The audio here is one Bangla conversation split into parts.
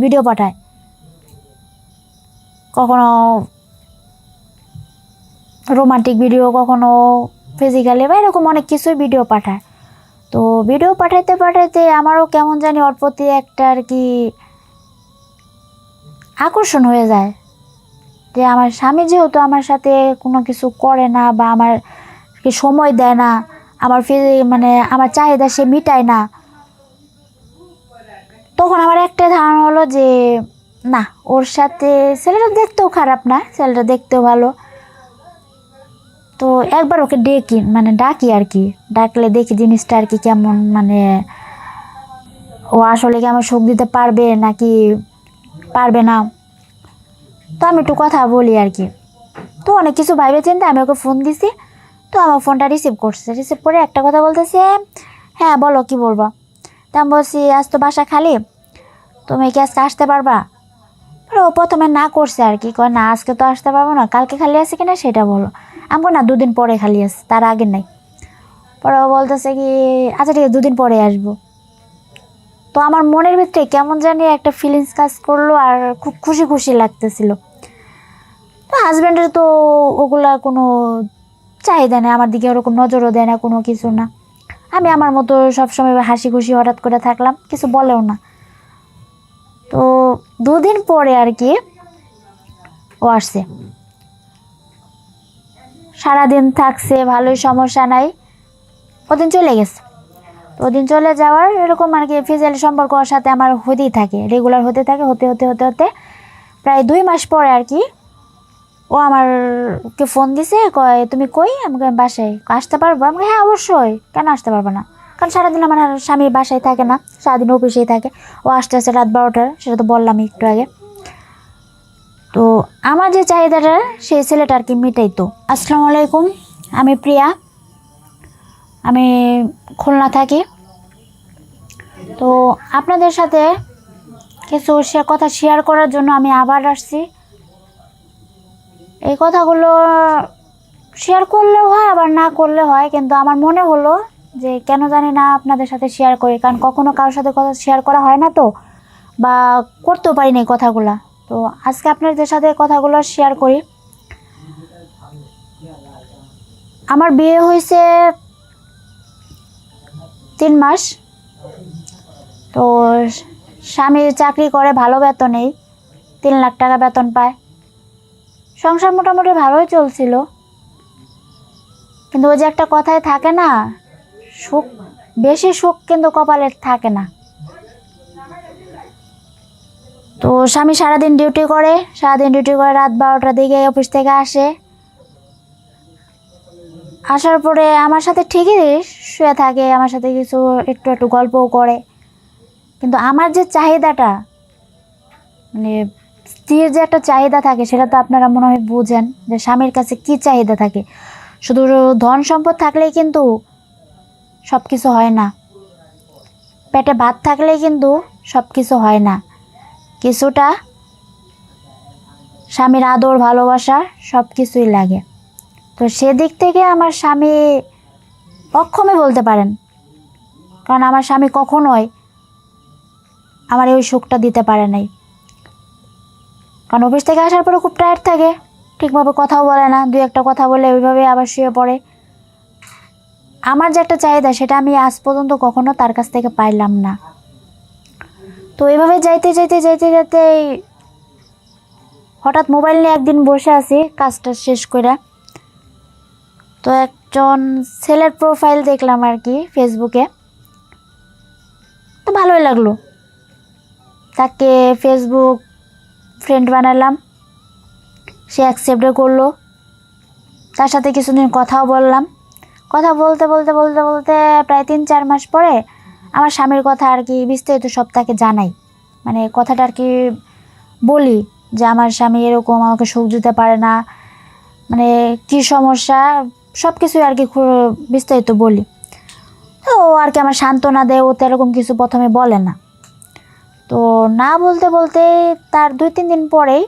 ভিডিও পাঠায়, কখনো রোমান্টিক ভিডিও, কখনো ফিজিক্যালি বা এরকম অনেক কিছুই ভিডিও পাঠায়। তো ভিডিও পাঠাইতে পাঠাইতে আমারও কেমন জানি ওর প্রতি একটা আর কি আকর্ষণ হয়ে যায়, যে আমার স্বামী যেহেতু আমার সাথে কোনো কিছু করে না বা আমার কি সময় দেয় না, আমার মানে আমার চাহিদা সে মিটায় না, তখন আমার একটা ধারণা হলো যে না, ওর সাথে ছেলেটা দেখতেও খারাপ না, ছেলেটা দেখতেও ভালো। তো একবার ওকে ডাকি আর কি, ডাকলে দেখি জিনিসটা আর কি কেমন, মানে ও আসলে কি আমার সুখ দিতে পারবে নাকি পারবে না। তো আমি একটু কথা বলি আর কি। তো অনেক কিছু ভাইবে চিন্তে আমি ওকে ফোন দিছি। তো আমার ফোনটা রিসিভ করছে, রিসিভ করে একটা কথা বলতেছে, হ্যাঁ বলো কি বলবা। তা আমি বলছি আজ তো বাসা খালি, তুমি কি আজকে আসতে পারবা? ও প্রথমে না করছে আর কি, কয় না আজকে তো আসতে পারবো না, কালকে খালি আছে কিনা সেটা বলো। আমি না 2 দিন পরে খালি আছে, তার আগে নাই। পরে ও বলতেছে কি আচ্ছা ঠিক আছে 2 দিন পরে আসবো। তো আমার মনের ভিতরে কেমন জানি একটা ফিলিংস কাজ করলো, আর খুব খুশি খুশি লাগতেছিল। তো হাজব্যান্ডের তো ওগুলা কোনো চাহিদা নেই, আমার দিকে ওরকম নজরও দেয় না, কোনো কিছু না। আমি আমার মতো সবসময় হাসি খুশি হঠাৎ করে থাকলাম, কিছু বলেও না। তো 2 দিন পরে আর কি ও আসছে, সারাদিন থাকছে, ভালোই, সমস্যা নাই। ওদিন চলে গেছে। ওদিন চলে যাওয়ার এরকম আর কি ফিজিক্যালি সম্পর্ক ওর সাথে আমার হতেই থাকে, রেগুলার হতে থাকে, হতে হতে হতে হতে প্রায় 2 মাস পরে আর কি ও আমারকে ফোন দিছে, কয় তুমি কই? আমাকে বাসায়, আসতে পারবো? আমাকে হ্যাঁ অবশ্যই, কেন আসতে পারবো না, কারণ সারাদিন আমার স্বামীর বাসায় থাকে না, সারাদিন অফিসেই থাকে। ও আসতে আসতে রাত 12টার, সেটা তো বললামই একটু আগে। তো আমার যে চাহিদাটা সেই ছেলেটা আর কি মিটাইতো। আসসালামু আলাইকুম, আমি প্রিয়া, আমি খুলনা থাকি। তো আপনাদের সাথে কিছু কথা শেয়ার করার জন্য আমি আবার আসছি। এই কথাগুলো শেয়ার করলেও হয় আবার না করলে হয়, কিন্তু আমার মনে হলো যে কেন জানি না আপনাদের সাথে শেয়ার করি, কারণ কখনো কারোর সাথে কথা শেয়ার করা হয় না, তো বা করতেও পারিনি কথাগুলা। তো আজকে আপনাদের সাথে কথাগুলো শেয়ার করি। আমার বিয়ে হয়েছে 3 মাস। তো স্বামী চাকরি করে, ভালো বেতনেই, 3 লাখ টাকা বেতন পায়। সংসার মোটামুটি ভালোই চলছিল, কিন্তু ওই যে একটা কথায় থাকে না, সুখ, বেশি সুখ কিন্তু কপালে থাকে না। তো স্বামী সারাদিন ডিউটি করে, রাত 12টার দিকে অফিস থেকে আসে। আসার পরে আমার সাথে ঠিকই শুয়ে থাকে, আমার সাথে কিছু একটু একটু গল্পও করে, কিন্তু আমার যে চাহিদাটা, মানে স্ত্রীর যে একটা চাহিদা থাকে, সেটা তো আপনারা মনে হয় বুঝেন যে স্বামীর কাছে কি চাহিদা থাকে। শুধু ধন সম্পদ থাকলেই কিন্তু সব কিছু হয় না, পেটে ভাত থাকলেই কিন্তু সব কিছু হয় না। কিছুটা স্বামীর আদর, ভালোবাসা সব কিছুই লাগে। তো সেদিক থেকে আমার স্বামী অক্ষমই বলতে পারেন, কারণ আমার স্বামী কখনোই আমার এই সুখটা দিতে পারে নাই। কারণ অফিস থেকে আসার পরে খুব টায়ার্ড থাকে, ঠিকভাবে কথাও বলে না, 2-1 কথা বলে ওইভাবে আবার শুয়ে পড়ে। আমার যে একটা চাহিদা, সেটা আমি আজ পর্যন্ত কখনো তার কাছ থেকে পাইলাম না। তো এইভাবে যাইতে যাইতে যাইতে যাইতে হঠাৎ মোবাইল নিয়ে একদিন বসে আছি কাজটা শেষ করে। তো একজন ছেলের প্রোফাইল দেখলাম আর কি ফেসবুকে। তো ভালোই লাগলো, তাকে ফেসবুক ফ্রেন্ড বানালাম, সে অ্যাকসেপ্টও করলো। তার সাথে কিছুদিন কথাও বললাম। কথা বলতে বলতে বলতে বলতে প্রায় 3-4 মাস পরে আমার স্বামীর কথা আর কি বিস্তারিত সব তাকে জানাই, মানে কথাটা আর কি বলি যে আমার স্বামী এরকম, আমাকে সুখ দিতে পারে না, মানে কী সমস্যা, সব কিছুই আর কি বিস্তারিত বলি। তো ও আর কি আমার সান্ত্বনা দেয়, ও তো এরকম কিছু প্রথমে বলে না। তো না বলতে বলতে তার 2-3 দিন পরেই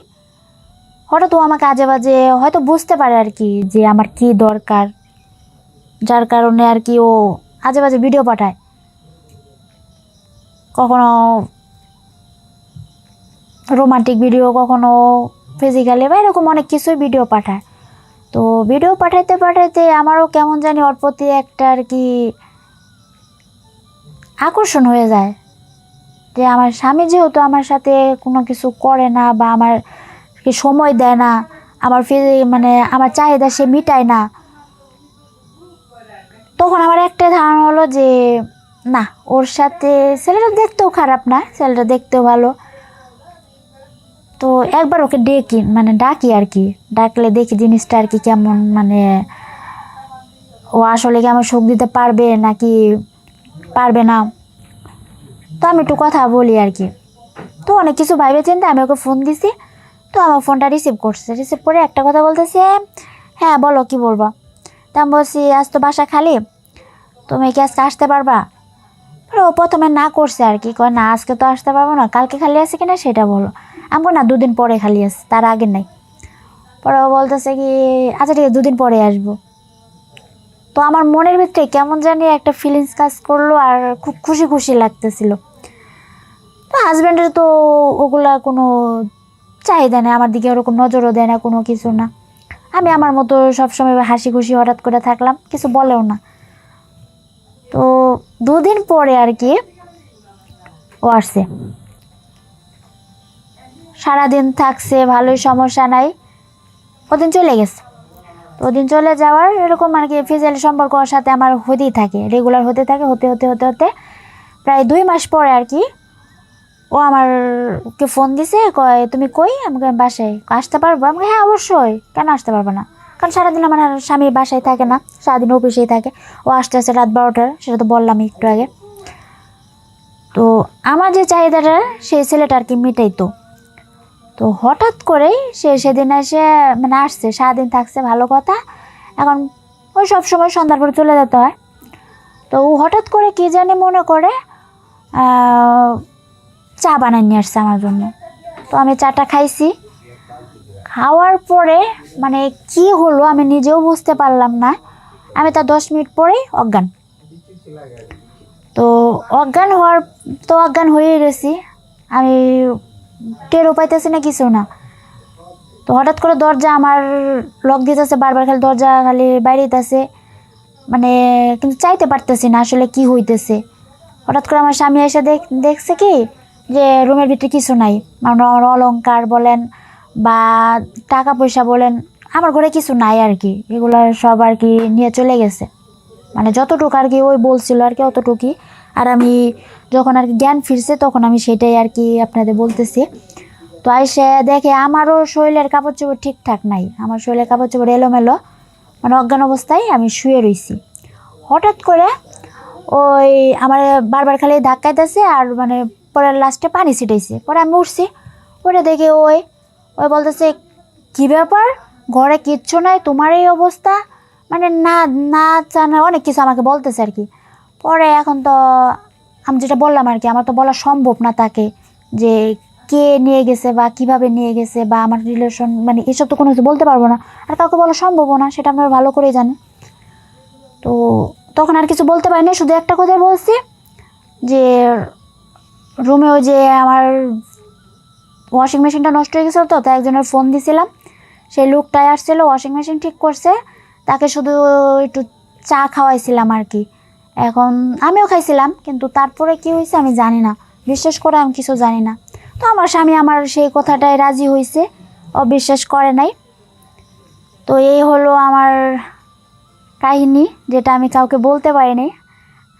হঠাৎ ও আমাকে আজে বাজে হয়তো বুঝতে পারে আর কি যে আমার কি দরকার, যার কারণে আর কি ও আজে বাজে ভিডিও পাঠায়। কখনো রোমান্টিক ভিডিও, কখনো ফিজিক্যালি বা এরকম অনেক কিছুই ভিডিও পাঠায়। তো ভিডিও পাঠাইতে পাঠাইতে আমারও কেমন জানি ওর প্রতি একটা আর কি আকর্ষণ হয়ে যায়, যে আমার স্বামী যেহেতু আমার সাথে কোনো কিছু করে না বা আমার কি সময় দেয় না, আমার মানে আমার চাহিদা সে মিটায় না, তখন আমার একটা ধারণা হলো যে না, ওর সাথে ছেলেটা দেখতেও খারাপ না, ছেলেটা দেখতেও ভালো। তো একবার ওকে ডাকি আর কি, ডাকলে দেখি জিনিসটা আর কি কেমন, মানে ও আসলে কি আমার সুখ দিতে পারবে নাকি পারবে না। তো আমি একটু কথা বলি আর কি। তো অনেক কিছু ভাইবে চিন্তে আমি ওকে ফোন দিছি। তো আমার ফোনটা রিসিভ করছে, রিসিভ করে একটা কথা বলতেছে, হ্যাঁ বলো কি বলবো। তা আমি বলছি আজ তো বাসা খালি, তুমি কি আজকে আসতে পারবা? ও প্রথমে না করছে আর কি, কয় না আজকে তো আসতে পারবো না, কালকে খালি আছে কিনা সেটা বলো। আমি না 2 দিন পরে খালি আছে, তার আগে নাই। পরে ও বলতেছে কি আচ্ছা ঠিক আছে 2 দিন পরে আসবো। তো আমার মনের ভিতরে কেমন জানি একটা ফিলিংস কাজ করলো আর খুব খুশি খুশি লাগতেছিল। তো হাজব্যান্ডের তো ওগুলা কোনো চাহিদা নেই, আমার দিকে ওরকম নজরও দেয় না, কোনো কিছু না। আমি আমার মতো সবসময় হাসি খুশি হঠাৎ করে থাকলাম, কিছু বলেও না। তো 2 দিন পরে আর কি ও আসছে, সারাদিন থাকছে, ভালোই, সমস্যা নাই। ওদিন চলে গেছে। তো ওদিন চলে যাওয়ার এরকম আর কি ফিজিক্যাল সম্পর্ক ওর সাথে আমার হতেই থাকে, রেগুলার হতে থাকে, হতে হতে হতে হতে প্রায় 2 মাস পরে আর কি ও আমারকে ফোন দিছে, কয় তুমি কই? আমাকে বাসায়, আসতে পারবো? আমাকে হ্যাঁ অবশ্যই, কেন আসতে পারবো না, কারণ সারাদিন আমার স্বামী বাসায় থাকে না, সারাদিন অফিসেই থাকে। ও আসতে আসতে রাত 12টার, সেটা তো বললামই একটু আগে। তো আমার যে চাহিদাটা সেই ছেলেটা আর কি মিটাইতো। তো হঠাৎ করেই সেদিন এসে মানে আসছে, সারাদিন থাকছে, ভালো কথা। এখন ওই সব সময় সন্ধ্যার পরে চলে যেতে হয়। তো ও হঠাৎ করে কি জানি মনে করে চা বানাই নিয়ে আসছে আমার জন্য। তো আমি চাটা খাইছি, খাওয়ার পরে মানে কি হলো আমি নিজেও বুঝতে পারলাম না। আমি তার 10 মিনিট পরেই অজ্ঞান। তো অজ্ঞান হয়ে গেছি, আমি টেরও পাইতেছি না, কিছু না। তো হঠাৎ করে দরজা আমার লক দিতেছে, বারবার খালি দরজা খালি বাইরে দিতেছে, মানে কিন্তু চাইতে পারতেছি না আসলে কি হইতেছে। হঠাৎ করে আমার স্বামী এসে দেখছে কি যে রুমের ভিতরে কিছু নাই, মানে অলংকার বলেন বা টাকা পয়সা বলেন, আমার ঘরে কিছু নাই আর কি, এগুলো সব আর কি নিয়ে চলে গেছে। মানে যতটুকু আর কি ওই বলছিল আর কি অতটুকুই। আর আমি যখন আর কি জ্ঞান ফিরছে তখন আমি সেটাই আর কি আপনাদের বলতেছি। তো আইসে দেখে আমারও শরীরের কাপড় চোপড় ঠিকঠাক নাই, আমার শরীরের কাপড় চোপড় এলোমেলো, মানে অজ্ঞান অবস্থায় আমি শুয়ে রইছি। হঠাৎ করে ওই আমার বারবার খালি ধাক্কাইতেছে আর মানে পরে লাস্টে পানি ছিটাইছে। পরে আমি উঠছি, ওটা দেখে ওই ওই বলতেছে কী ব্যাপার, ঘরে কিচ্ছু নাই, তোমার এই অবস্থা, মানে না না জানা অনেক কিছু আমাকে বলতেছে আর কি। পরে এখন তো আমি যেটা বললাম আর কি, আমার তো বলা সম্ভব না তাকে যে কে নিয়ে গেছে বা কিভাবে নিয়ে গেছে বা আমার রিলেশন, মানে এসব তো কোনো কিছু বলতে পারবো না, আর কাউকে বলা সম্ভবও না, সেটা আপনারা ভালো করেই জানেন। তো তখন আর কিছু বলতে পারিনি, শুধু একটা কথাই বলছি যে রুমে ওই যে আমার ওয়াশিং মেশিনটা নষ্ট হয়ে গেছিলো, তো তাই একজনের ফোন দিছিলাম, সেই লোকটাই আসছিলো ওয়াশিং মেশিন ঠিক করছে, তাকে শুধু একটু চা খাওয়াইছিলাম আর কি। এখন আমিও খাইছিলাম, কিন্তু তারপরে কি হয়েছে আমি জানি না, বিশ্বাস করে আমি কিছু জানি না। তো আমার স্বামী আমার সেই কথাটাই রাজি হয়েছে, অবিশ্বাস করে নাই। তো এই হলো আমার কাহিনী, যেটা আমি কাউকে বলতে পারিনি।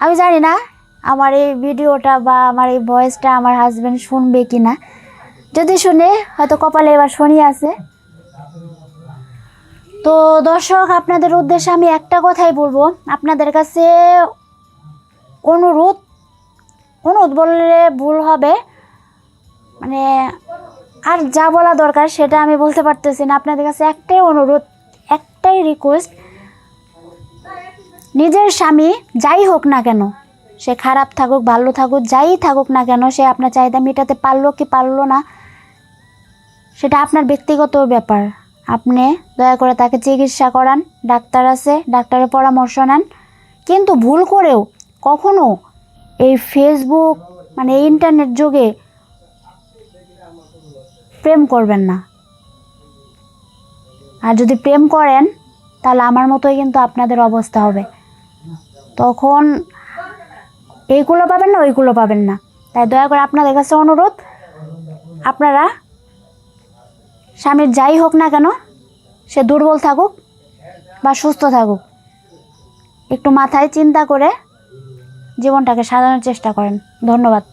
আমি জানি না আমার এই ভিডিওটা বা আমার এই ভয়েসটা আমার হাজব্যান্ড শুনবে কি না, যদি শুনে হয়তো কপালে এবার শনি আছে। তো দর্শক, আপনাদের উদ্দেশ্যে আমি একটা কথাই বলবো, আপনাদের কাছে অনুরোধ বললে ভুল হবে, মানে আর যা বলা দরকার সেটা আমি বলতে পারতেছি না। আপনাদের কাছে একটাই অনুরোধ, একটাই রিকোয়েস্ট, নিজের স্বামী যাই হোক না কেন, সে খারাপ থাকুক ভালো থাকুক যাই থাকুক না কেন, সে আপনার চাহিদা মেটাতে পারলো কি পারলো না সেটা আপনার ব্যক্তিগত ব্যাপার। আপনি দয়া করে তাকে চিকিৎসা করান, ডাক্তার আছে, ডাক্তারের পরামর্শ নেন। কিন্তু ভুল করেও কখনো এই ফেসবুক মানে ইন্টারনেট যুগে প্রেম করবেন না। আর যদি প্রেম করেন তাহলে আমার মতোই কিন্তু আপনাদের অবস্থা হবে। তখন এইগুলো পাবেন না, ওইগুলো পাবেন না। তাই দয়া করে আপনাদের কাছে অনুরোধ, আপনারা স্বামীর যাই হোক না কেন, সে দুর্বল থাকুক বা সুস্থ থাকুক, একটু মাথায় চিন্তা করে জীবনটাকে সাজানোর চেষ্টা করেন। ধন্যবাদ।